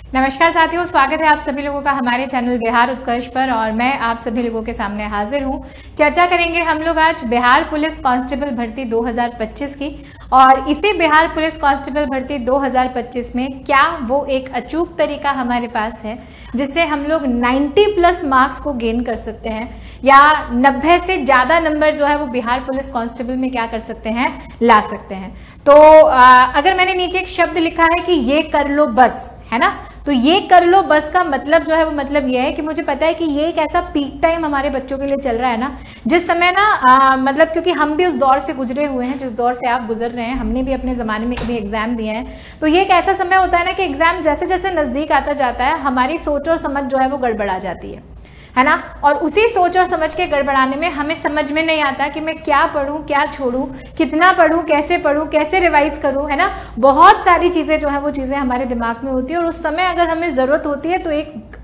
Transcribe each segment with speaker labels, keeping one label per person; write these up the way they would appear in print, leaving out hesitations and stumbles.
Speaker 1: नमस्कार साथियों, स्वागत है आप सभी लोगों का हमारे चैनल बिहार उत्कर्ष पर। और मैं आप सभी लोगों के सामने हाजिर हूं। चर्चा करेंगे हम लोग आज बिहार पुलिस कांस्टेबल भर्ती 2025 की। और इसी बिहार पुलिस कांस्टेबल भर्ती 2025 में क्या वो एक अचूक तरीका हमारे पास है जिससे हम लोग 90+ मार्क्स को गेन कर सकते हैं, या 90 से ज़्यादा नंबर जो है वो बिहार पुलिस कांस्टेबल में क्या कर सकते हैं, ला सकते हैं। तो अगर मैंने नीचे एक शब्द लिखा है कि ये कर लो बस, है ना, तो ये कर लो बस का मतलब जो है वो मतलब ये है कि मुझे पता है कि ये एक ऐसा पीक टाइम हमारे बच्चों के लिए चल रहा है ना, जिस समय ना मतलब क्योंकि हम भी उस दौर से गुजरे हुए हैं जिस दौर से आप गुजर रहे हैं। हमने भी अपने ज़माने में कभी एग्जाम दिए हैं। तो ये एक ऐसा समय होता है ना कि एग्जाम जैसे जैसे नज़दीक आता जाता है हमारी सोच और समझ जो है वो गड़बड़ा जाती है ना। और उसी सोच और समझ के गड़बड़ाने में हमें समझ में नहीं आता कि मैं क्या पढूं, क्या छोड़ूं, कितना पढूं, कैसे रिवाइज करूं, है ना। बहुत सारी चीज़ें जो है वो चीज़ें हमारे दिमाग में होती है। और उस समय अगर हमें ज़रूरत होती है तो एक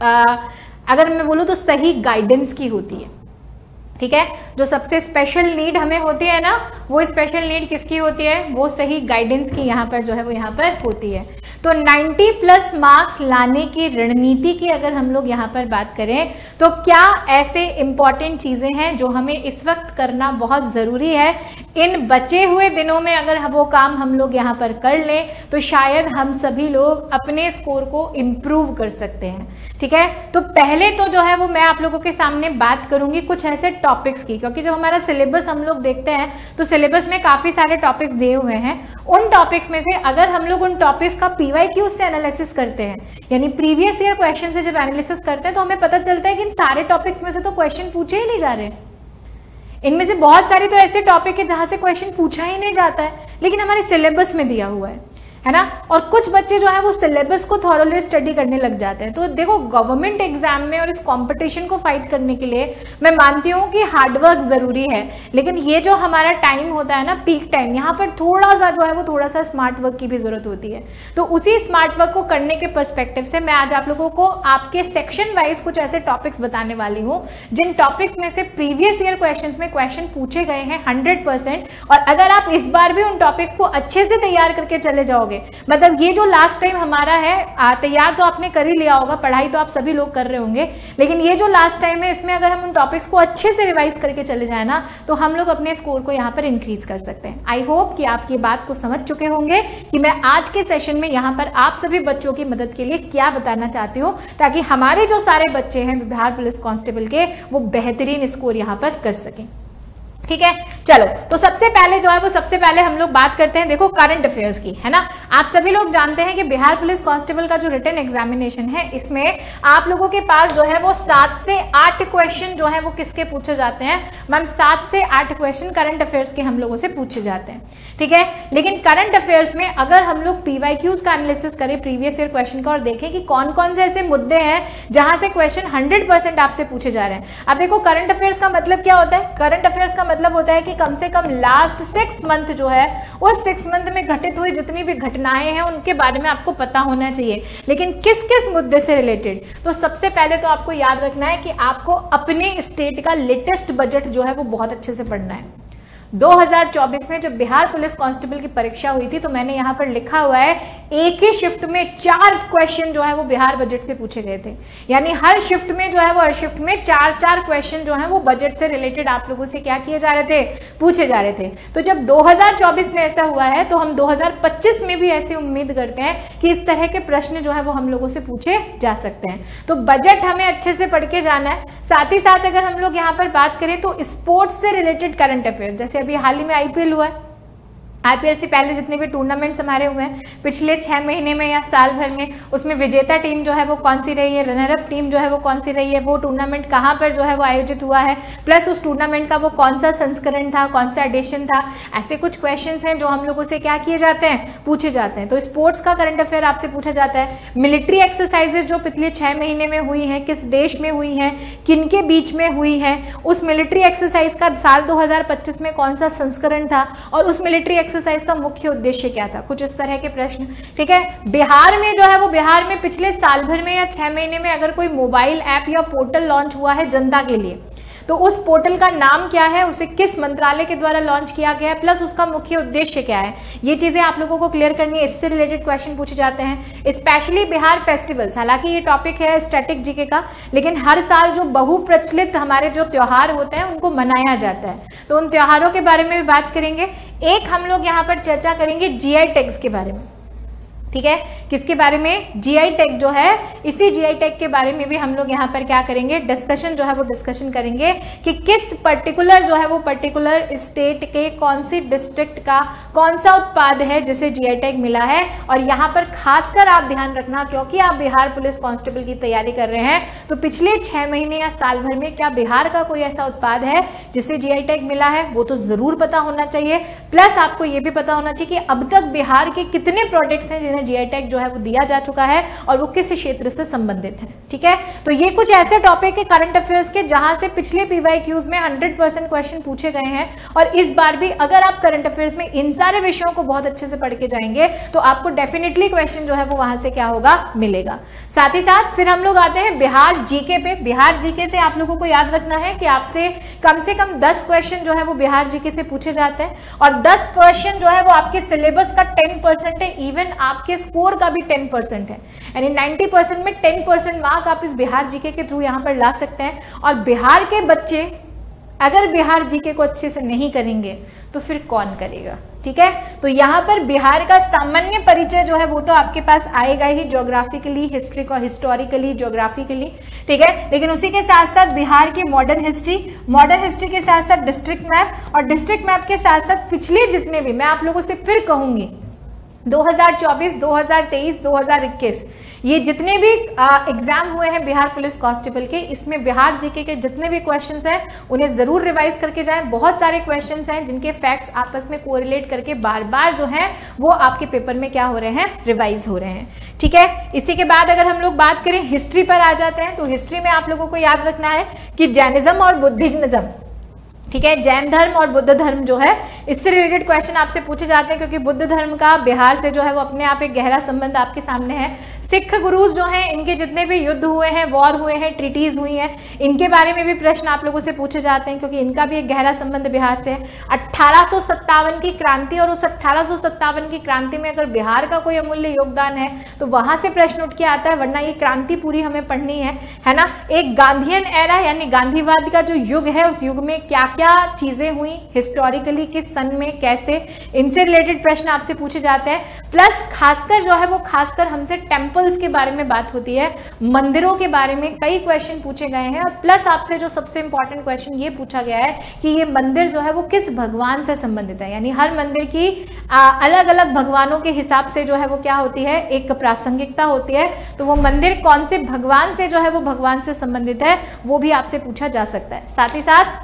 Speaker 1: अगर मैं बोलूँ तो सही गाइडेंस की होती है, ठीक है। जो सबसे स्पेशल नीड हमें होती है ना, वो स्पेशल नीड किसकी होती है, वो सही गाइडेंस की यहाँ पर जो है वो यहाँ पर होती है। तो 90+ मार्क्स लाने की रणनीति की अगर हम लोग यहाँ पर बात करें तो क्या ऐसे इंपॉर्टेंट चीजें हैं जो हमें इस वक्त करना बहुत जरूरी है। इन बचे हुए दिनों में अगर वो काम हम लोग यहाँ पर कर लें तो शायद हम सभी लोग अपने स्कोर को इम्प्रूव कर सकते हैं, ठीक है। तो पहले तो जो है वो मैं आप लोगों के सामने बात करूंगी कुछ ऐसे टॉपिक्स की, क्योंकि जब हमारा सिलेबस हम लोग देखते हैं तो सिलेबस में काफी सारे टॉपिक्स दिए हुए हैं। उन टॉपिक्स में से अगर हम लोग उन टॉपिक्स का PYQ से एनालिसिस करते हैं, यानी प्रीवियस ईयर क्वेश्चन से जब एनालिसिस करते हैं, तो हमें पता चलता है कि इन सारे टॉपिक्स में से तो क्वेश्चन पूछे ही नहीं जा रहे। इनमें से बहुत सारे तो ऐसे टॉपिक है जहां से क्वेश्चन पूछा ही नहीं जाता है, लेकिन हमारे सिलेबस में दिया हुआ है ना। और कुछ बच्चे जो है वो सिलेबस को थॉरोली स्टडी करने लग जाते हैं। तो देखो, गवर्नमेंट एग्जाम में और इस कंपटीशन को फाइट करने के लिए मैं मानती हूँ कि हार्डवर्क जरूरी है, लेकिन ये जो हमारा टाइम होता है ना, पीक टाइम, यहाँ पर थोड़ा सा जो है वो थोड़ा सा स्मार्ट वर्क की भी जरूरत होती है। तो उसी स्मार्ट वर्क को करने के पर्सपेक्टिव से मैं आज आप लोगों को आपके सेक्शन वाइज कुछ ऐसे टॉपिक्स बताने वाली हूँ जिन टॉपिक्स में से प्रीवियस ईयर क्वेश्चन में क्वेश्चन पूछे गए हैं 100%। और अगर आप इस बार भी उन टॉपिक्स को अच्छे से तैयार करके चले जाओगे, मतलब ये जो लास्ट टाइम हमारा है, तैयार तो आपने कर ही लिया होगा, पढ़ाई तो आप सभी लोग कर रहे होंगे, लेकिन ये जो लास्ट टाइम है इसमें अगर हम उन टॉपिक्स को अच्छे से रिवाइज करके चले जाए ना, तो हम लोग अपने स्कोर को यहाँ पर इंक्रीज कर सकते हैं। आई होप कि आप ये बात को समझ चुके होंगे कि मैं आज के सेशन में यहाँ पर आप सभी बच्चों की मदद के लिए क्या बताना चाहती हूँ, ताकि हमारे जो सारे बच्चे हैं बिहार पुलिस कांस्टेबल के, वो बेहतरीन स्कोर यहाँ पर कर सकें, ठीक है। चलो, तो सबसे पहले हम लोग बात करते हैं, देखो, करंट अफेयर्स की, है ना। आप सभी लोग जानते हैं कि बिहार पुलिस कांस्टेबल का जो रिटन एग्जामिनेशन है, इसमें आप लोगों के पास जो है वो 7 से 8 क्वेश्चन जो है वो किसके पूछे जाते हैं, मैम 7 से 8 क्वेश्चन करंट अफेयर्स के हम लोगों से पूछे जाते हैं, ठीक है। लेकिन करंट अफेयर्स में अगर हम लोग PYQs का एनालिसिस करें प्रीवियस ईयर क्वेश्चन का, और देखें कि कौन कौन से ऐसे मुद्दे हैं जहां से क्वेश्चन 100% आपसे पूछे जा रहे हैं। अब देखो, करंट अफेयर्स का मतलब क्या होता है, करंट अफेयर्स का मतलब होता है कि कम से कम लास्ट 6 मंथ जो है, उस 6 मंथ में घटित हुई जितनी भी घटनाएं हैं उनके बारे में आपको पता होना चाहिए। लेकिन किस किस मुद्दे से रिलेटेड, तो सबसे पहले तो आपको याद रखना है कि आपको अपने स्टेट का लेटेस्ट बजट जो है वो बहुत अच्छे से पढ़ना है। 2024 में जब बिहार पुलिस कांस्टेबल की परीक्षा हुई थी तो मैंने यहाँ पर लिखा हुआ है, एक ही शिफ्ट में 4 क्वेश्चन जो है वो बिहार बजट से पूछे गए थे। यानी हर शिफ्ट में जो है वो, हर शिफ्ट में 4 क्वेश्चन जो है वो बजट से रिलेटेड आप लोगों से क्या किए जा रहे थे, पूछे जा रहे थे। तो जब 2024 में ऐसा हुआ है तो हम 2025 में भी ऐसी उम्मीद करते हैं कि इस तरह के प्रश्न जो है वो हम लोगों से पूछे जा सकते हैं। तो बजट हमें अच्छे से पढ़ के जाना है। साथ ही साथ अगर हम लोग यहाँ पर बात करें तो स्पोर्ट्स से रिलेटेड करंट अफेयर, जैसे अभी हाल ही में IPL हुआ है, IPL से पहले जितने भी टूर्नामेंट्स हमारे हुए हैं पिछले 6 महीने में या साल भर में, उसमें विजेता टीम जो है वो कौन सी रही है, रनर अप टीम जो है वो कौन सी रही है, वो टूर्नामेंट कहाँ पर जो है वो आयोजित हुआ है, प्लस उस टूर्नामेंट का वो कौन सा संस्करण था, कौन सा एडिशन था। ऐसे कुछ क्वेश्चंस हैं जो हम लोगों से क्या किए जाते हैं, पूछे जाते हैं। तो स्पोर्ट्स का करंट अफेयर आपसे पूछा जाता है। मिलिट्री एक्सरसाइजेज जो पिछले 6 महीने में हुई है, किस देश में हुई है, किन के बीच में हुई है, उस मिलिट्री एक्सरसाइज का साल 2025 में कौन सा संस्करण था, और उस मिलिट्री एक्सरसाइज का मुख्य उद्देश्य क्या था, कुछ इस तरह के प्रश्न, ठीक है। बिहार में जो है वो, बिहार में पिछले साल भर में या 6 महीने में अगर कोई मोबाइल ऐप या पोर्टल लॉन्च हुआ है जनता के लिए, तो उस पोर्टल का नाम क्या है, उसे किस मंत्रालय के द्वारा लॉन्च किया गया है, प्लस उसका मुख्य उद्देश्य क्या है, ये चीजें आप लोगों को क्लियर करनी है। इससे रिलेटेड क्वेश्चन पूछे जाते हैं। स्पेशली बिहार फेस्टिवल्स, हालांकि ये टॉपिक है स्टैटिक जीके का, लेकिन हर साल जो बहुप्रचलित हमारे जो त्योहार होते हैं उनको मनाया जाता है, तो उन त्योहारों के बारे में भी बात करेंगे। एक हम लोग यहाँ पर चर्चा करेंगे जीआई टैग्स के बारे में, ठीक है, किसके बारे में, जीआई टैग जो है, इसी जीआई टैग के बारे में भी हम लोग यहाँ पर क्या करेंगे, डिस्कशन जो है वो डिस्कशन करेंगे कि किस पर्टिकुलर जो है वो पर्टिकुलर स्टेट के कौन सी डिस्ट्रिक्ट का कौन सा उत्पाद है जिसे जीआई टैग मिला है। और यहाँ पर खासकर आप ध्यान रखना, क्योंकि आप बिहार पुलिस कांस्टेबल की तैयारी कर रहे हैं, तो पिछले 6 महीने या साल भर में क्या बिहार का कोई ऐसा उत्पाद है जिसे जीआई टैग मिला है, वो तो जरूर पता होना चाहिए। प्लस आपको ये भी पता होना चाहिए कि अब तक बिहार के कितने प्रोडक्ट्स हैं जिन्हें जीआई टैग जो है वो दिया जा चुका है और वो किस क्षेत्र से संबंधित है, ठीक है। तो ये कुछ ऐसे टॉपिक है करंट अफेयर्स के जहां से पिछले पीवाईक्यूज में 100% क्वेश्चन पूछे गए हैं, और इस बार भी अगर आप करंट अफेयर्स में इन सारे विषयों को बहुत अच्छे से पढ़ के जाएंगे तो आपको डेफिनेटली क्वेश्चन जो है वो वहां से क्या होगा, मिलेगा। साथ ही साथ फिर हम लोग आते हैं बिहार जीके पे। बिहार जीके से आप लोगों को याद रखना है कि आपसे कम 10 क्वेश्चन जो है वो बिहार जीके से पूछे जाते हैं, और 10 क्वेश्चन जो है वो आपके सिलेबस का 10% है, इवन आपके स्कोर का भी 10% है, यानी 90% में 10% मार्क आप इस बिहार जीके के थ्रू यहां पर ला सकते हैं। और बिहार के बच्चे अगर बिहार जीके को अच्छे से नहीं करेंगे तो फिर कौन करेगा, ठीक है। तो यहां पर बिहार का सामान्य परिचय जो है वो तो आपके पास आएगा ही, ज्योग्राफिकली, हिस्टोरिकली, ज्योग्राफिकली, ठीक है, लेकिन उसी के साथ साथ बिहार की मॉडर्न हिस्ट्री के साथ साथ डिस्ट्रिक्ट मैप, और डिस्ट्रिक्ट मैप के साथ साथ पिछले जितने भी, मैं आप लोगों से फिर कहूंगी 2024, 2023, 2021 ये जितने भी एग्जाम हुए हैं बिहार पुलिस कांस्टेबल के, इसमें बिहार जीके के जितने भी क्वेश्चंस हैं उन्हें जरूर रिवाइज करके जाएं। बहुत सारे क्वेश्चंस हैं जिनके फैक्ट्स आपस में कोरिलेट करके बार बार जो हैं वो आपके पेपर में क्या हो रहे हैं, रिवाइज हो रहे हैं, ठीक है। इसी के बाद अगर हम लोग बात करें हिस्ट्री पर आ जाते हैं, तो हिस्ट्री में आप लोगों को याद रखना है कि जैनिज्म और बुद्धिज्म, ठीक है, जैन धर्म और बुद्ध धर्म जो है, इससे रिलेटेड क्वेश्चन आपसे पूछे जाते हैं, क्योंकि बुद्ध धर्म का बिहार से जो है वो अपने आप एक गहरा संबंध आपके सामने है। सिख गुरुज जो हैं, इनके जितने भी युद्ध हुए हैं, वॉर हुए हैं, ट्रीटीज हुई हैं, इनके बारे में भी प्रश्न आप लोगों से पूछे जाते हैं, क्योंकि इनका भी एक गहरा संबंध बिहार से है। 1857 की क्रांति, और उस 1857 की क्रांति में अगर बिहार का कोई अमूल्य योगदान है तो वहां से प्रश्न उठ के आता है, वरना ये क्रांति पूरी हमें पढ़नी है ना। एक गांधीयन एरा यानी गांधीवाद का जो युग है, उस युग में क्या क्या चीजें हुई हिस्टोरिकली, किस सन में, कैसे, इनसे रिलेटेड प्रश्न आपसे पूछे जाते हैं। प्लस खासकर जो है वो खासकर हमसे टेम्पल्स के बारे में बात होती है, मंदिरों के बारे में कई क्वेश्चन पूछे गए हैं। और प्लस आपसे जो सबसे इंपॉर्टेंट क्वेश्चन ये पूछा गया है कि ये मंदिर जो है वो किस भगवान से संबंधित है, यानी हर मंदिर की अलग अलग भगवानों के हिसाब से जो है वो क्या होती है, एक प्रासंगिकता होती है। तो वो मंदिर कौन से भगवान से जो है वो भगवान से संबंधित है, वो भी आपसे पूछा जा सकता है। साथ ही साथ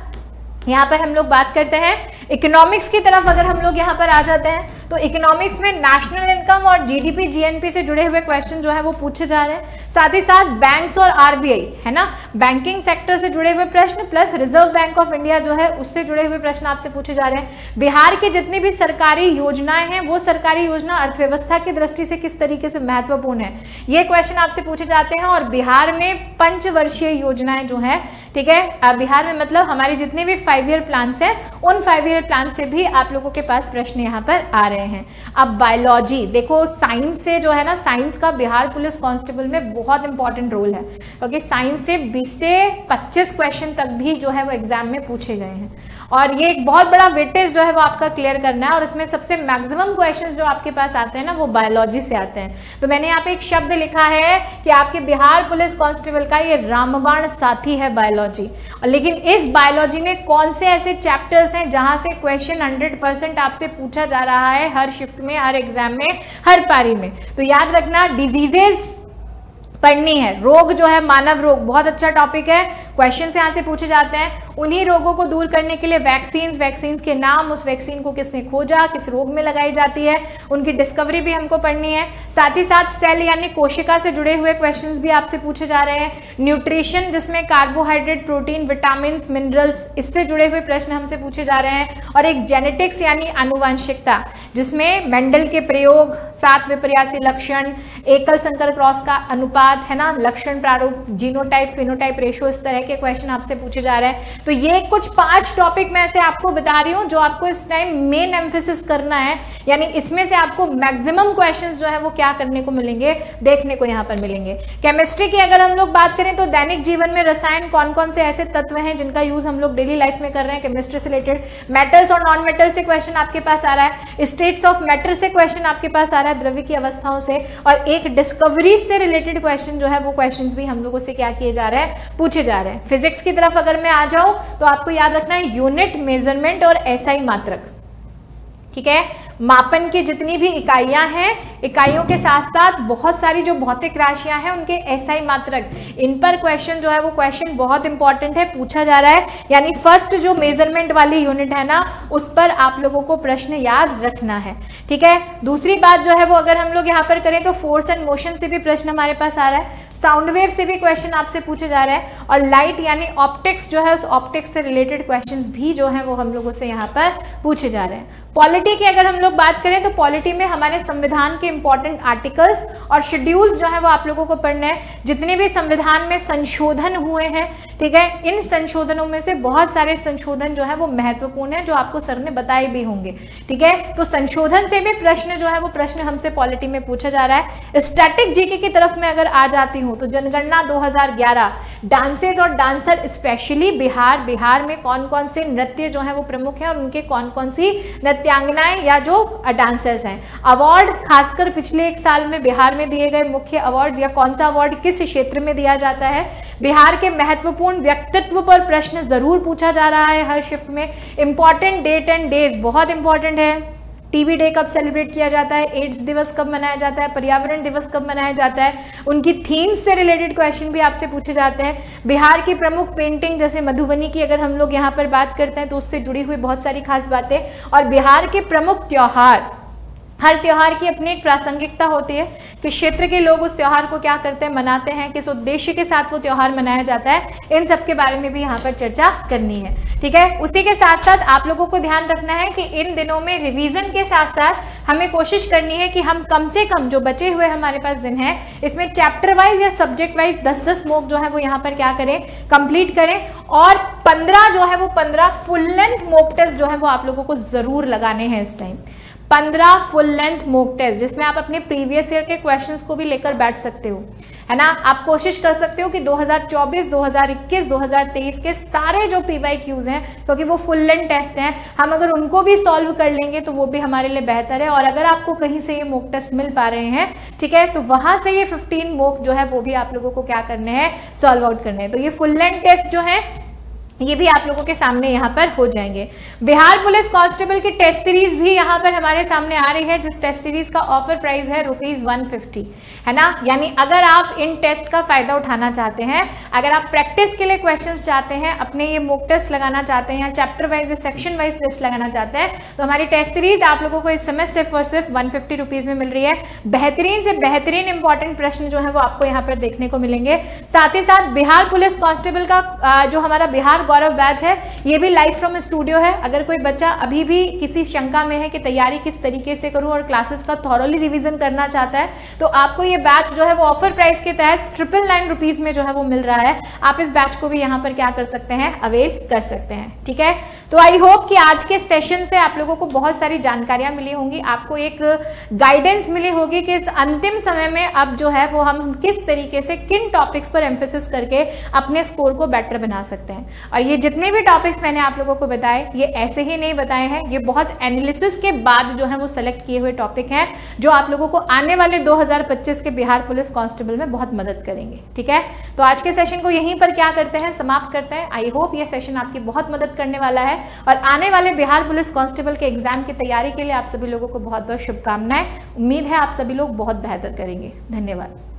Speaker 1: यहाँ पर हम लोग बात करते हैं इकोनॉमिक्स की तरफ। अगर हम लोग यहाँ पर आ जाते हैं तो इकोनॉमिक्स में नेशनल इनकम और जीडीपी जीएनपी से जुड़े हुए क्वेश्चन जो है वो पूछे जा रहे हैं। साथ ही साथ बैंक्स और आरबीआई, है ना, बैंकिंग सेक्टर से जुड़े हुए प्रश्न, plus reserve bank of India जो है उससे जुड़े हुए प्रश्न आपसे पूछे जा रहे हैं। बिहार की जितनी भी सरकारी योजनाएं हैं, वो सरकारी योजना अर्थव्यवस्था की दृष्टि से किस तरीके से महत्वपूर्ण है, ये क्वेश्चन आपसे पूछे जाते हैं। और बिहार में पंचवर्षीय योजनाएं जो है, ठीक है, बिहार में मतलब हमारे जितने भी 5 ईयर प्लान है, उन 5 ईयर प्लान से भी आप लोगों के पास प्रश्न यहाँ पर आ रहे हैं। अब बायोलॉजी देखो, साइंस से जो है ना, साइंस का बिहार पुलिस कांस्टेबल में बहुत इंपॉर्टेंट रोल है, क्योंकि साइंस से 20 से 25 क्वेश्चन तक भी जो है वो एग्जाम में पूछे गए हैं, और ये एक बहुत बड़ा वेटेज जो है वो आपका क्लियर करना है। और इसमें सबसे मैक्सिमम क्वेश्चंस जो आपके पास आते हैं ना, वो बायोलॉजी से आते हैं। तो मैंने यहाँ पे एक शब्द लिखा है कि आपके बिहार पुलिस कांस्टेबल का ये रामबाण साथी है बायोलॉजी। लेकिन इस बायोलॉजी में कौन से ऐसे चैप्टर्स हैं जहां से क्वेश्चन 100% आपसे पूछा जा रहा है, हर शिफ्ट में, हर एग्जाम में, हर पारी में। तो याद रखना, डिजीजेस पढ़नी है। रोग जो है, मानव रोग बहुत अच्छा टॉपिक है, क्वेश्चन यहाँ से पूछे जाते हैं। उन्हीं रोगों को दूर करने के लिए वैक्सीन के नाम, उस वैक्सीन को किसने खोजा, किस रोग में लगाई जाती है, उनकी डिस्कवरी भी हमको पढ़नी है। साथ ही साथ सेल यानी कोशिका से जुड़े हुए क्वेश्चंस भी आपसे पूछे जा रहे हैं। न्यूट्रिशन जिसमें कार्बोहाइड्रेट, प्रोटीन, विटामिन, मिनरल्स, इससे जुड़े हुए प्रश्न हमसे पूछे जा रहे हैं। और एक जेनेटिक्स यानी आनुवंशिकता, जिसमें मेंडल के प्रयोग, 7 विपर्यासी लक्षण, एकल संकर क्रॉस का अनुपात, है ना, लक्षण प्रारूप, जीनोटाइप फिनोटाइप रेशो, इस तरह के क्वेश्चन आपसे पूछे जा रहे हैं। तो ये कुछ 5 टॉपिक मैं ऐसे आपको बता रही हूँ जो आपको इस टाइम मेन एम्फेसिस करना है, यानी इसमें से आपको मैक्सिमम क्वेश्चंस जो है वो क्या करने को मिलेंगे, देखने को यहाँ पर मिलेंगे। केमिस्ट्री की अगर हम लोग बात करें तो दैनिक जीवन में रसायन कौन कौन से ऐसे तत्व हैं जिनका यूज हम लोग डेली लाइफ में कर रहे हैं, केमिस्ट्री से रिलेटेड। मेटल्स और नॉन मेटल से क्वेश्चन आपके पास आ रहा है, स्टेट्स ऑफ मैटर से क्वेश्चन आपके पास आ रहा है, द्रव्य की अवस्थाओं से, और एक डिस्कवरी से रिलेटेड क्वेश्चन जो है वो क्वेश्चंस भी हम लोगों से क्या किए जा रहे हैं, पूछे जा रहे हैं। फिजिक्स की तरफ अगर मैं आ जाऊं तो आपको याद रखना है यूनिट, मेजरमेंट और एसआई मात्रक, ठीक है। मापन की जितनी भी इकाइयां हैं, इकाइयों के साथ साथ बहुत सारी जो भौतिक राशियां हैं उनके एसआई मात्रक, इन पर क्वेश्चन जो है वो क्वेश्चन बहुत इंपॉर्टेंट है, पूछा जा रहा है। यानी फर्स्ट जो मेजरमेंट वाली यूनिट है ना, उस पर आप लोगों को प्रश्न याद रखना है, ठीक है। दूसरी बात जो है वो अगर हम लोग यहाँ पर करें तो फोर्स एंड मोशन से भी प्रश्न हमारे पास आ रहा है, साउंड वेव से भी क्वेश्चन आपसे पूछे जा रहे हैं, और लाइट यानी ऑप्टिक्स जो है उस ऑप्टिक्स से रिलेटेड क्वेश्चंस भी जो है वो हम लोगों से यहाँ पर पूछे जा रहे हैं। पॉलिटी की अगर हम लोग बात करें तो पॉलिटी में हमारे संविधान के इंपॉर्टेंट आर्टिकल्स और शेड्यूल्स जो है वो आप लोगों को पढ़ने हैं। जितने भी संविधान में संशोधन हुए हैं, ठीक है, इन संशोधनों में से बहुत सारे संशोधन जो है वो महत्वपूर्ण है, जो आपको सर ने बताए भी होंगे, ठीक है। तो संशोधन से भी प्रश्न जो है वो प्रश्न हमसे पॉलिटी में पूछा जा रहा है। स्टैटिक जीके की तरफ में अगर आ जाती हूँ तो जनगणना 2011, डांसेस और डांसर स्पेशली बिहार में कौन कौन से नृत्य जो है वो प्रमुख हैं और उनके कौन कौन सी नृत्यांगनाएं या जो डांसर्स हैं। अवार्ड खासकर पिछले 1 साल में बिहार में दिए गए मुख्य अवार्ड या कौन सा अवार्ड किस क्षेत्र में दिया जाता है। बिहार के महत्वपूर्ण व्यक्तित्व पर प्रश्न जरूर पूछा जा रहा है हर शिफ्ट में। इंपॉर्टेंट डेट एंड डेज बहुत इंपॉर्टेंट है। टीबी डे कब सेलिब्रेट किया जाता है, एड्स दिवस कब मनाया जाता है, पर्यावरण दिवस कब मनाया जाता है, उनकी थीम्स से रिलेटेड क्वेश्चन भी आपसे पूछे जाते हैं। बिहार की प्रमुख पेंटिंग जैसे मधुबनी की अगर हम लोग यहाँ पर बात करते हैं तो उससे जुड़ी हुई बहुत सारी खास बातें, और बिहार के प्रमुख त्योहार, हर त्योहार की अपनी एक प्रासंगिकता होती है कि क्षेत्र के लोग उस त्योहार को क्या करते हैं, मनाते हैं, किस उद्देश्य के साथ वो त्योहार मनाया जाता है, इन सब के बारे में भी यहाँ पर चर्चा करनी है, ठीक है। उसी के साथ साथ आप लोगों को ध्यान रखना है कि इन दिनों में रिवीजन के साथ साथ हमें कोशिश करनी है कि हम कम से कम जो बचे हुए हमारे पास दिन है इसमें चैप्टर वाइज या सब्जेक्ट वाइज 10-10 मॉक जो है वो यहाँ पर क्या करें, कंप्लीट करें, और 15 जो है वो 15 फुल लेंथ मॉक टेस्ट जो है वो आप लोगों को जरूर लगाने हैं इस time. 15 full length mock test जिसमें आप अपने प्रीवियस ईयर के क्वेश्चंस को भी लेकर बैठ सकते हो, है ना। आप कोशिश कर सकते हो कि 2024, 2021, 2023 के सारे जो PYQs हैं, क्योंकि वो फुल लेंथ टेस्ट हैं, हम अगर उनको भी सॉल्व कर लेंगे तो वो भी हमारे लिए बेहतर है। और अगर आपको कहीं से ये मॉक टेस्ट मिल पा रहे हैं, ठीक है, तो वहां से ये 15 मॉक जो है वो भी आप लोगों को क्या करने हैं, सॉल्व आउट करने हैं। तो ये फुल लेंथ टेस्ट जो है ये भी आप लोगों के सामने यहाँ पर हो जाएंगे। बिहार पुलिस कांस्टेबल की टेस्ट सीरीज भी यहाँ पर हमारे सामने आ रही है, जिस टेस्ट सीरीज का ऑफर प्राइस है ₹150, है ना। यानी अगर आप इन टेस्ट का फायदा उठाना चाहते हैं, अगर आप प्रैक्टिस के लिए क्वेश्चंस चाहते हैं, अपने ये मॉक टेस्ट लगाना चाहते हैं या चैप्टर वाइज या सेक्शन वाइज टेस्ट लगाना चाहते हैं, तो हमारी टेस्ट सीरीज आप लोगों को इस समय सिर्फ और सिर्फ ₹150 में मिल रही है। बेहतरीन से बेहतरीन इंपॉर्टेंट प्रश्न जो है वो आपको यहाँ पर देखने को मिलेंगे। साथ ही साथ बिहार पुलिस कांस्टेबल का जो हमारा बिहार गौरव बैच है, ये भी लाइव फ्रॉम स्टूडियो है। अगर कोई बच्चा अभी भी किसी शंका में है कि तैयारी किस तरीके से करूं और क्लासेस का थॉरोली रिवीजन करना चाहता है, तो आपको ये बैच जो है वो ऑफर प्राइस के तहत ₹999 में जो है वो मिल रहा है। आप इस बैच को भी यहाँ पर क्या कर सकते हैं, अवेल कर सकते हैं, ठीक है। तो आई होप कि आज के सेशन से आप लोगों को बहुत सारी जानकारियां मिली होंगी, आपको एक गाइडेंस मिली होगी कि इस अंतिम समय में अब जो है वो हम किस तरीके से किन टॉपिक्स पर एम्फेसिस करके अपने स्कोर को बेटर बना सकते हैं। और ये जितने भी टॉपिक्स मैंने आप लोगों को बताए, ये ऐसे ही नहीं बताए हैं, ये बहुत एनालिसिस के बाद जो है वो सेलेक्ट किए हुए टॉपिक हैं, जो आप लोगों को आने वाले 2025 के बिहार पुलिस कांस्टेबल में बहुत मदद करेंगे, ठीक है। तो आज के सेशन को यहीं पर क्या करते हैं, समाप्त करते हैं। आई होप ये सेशन आपकी बहुत मदद करने वाला है, और आने वाले बिहार पुलिस कांस्टेबल के एग्जाम की तैयारी के लिए आप सभी लोगों को बहुत बहुत शुभकामनाएं। उम्मीद है आप सभी लोग बहुत बेहतर करेंगे। धन्यवाद।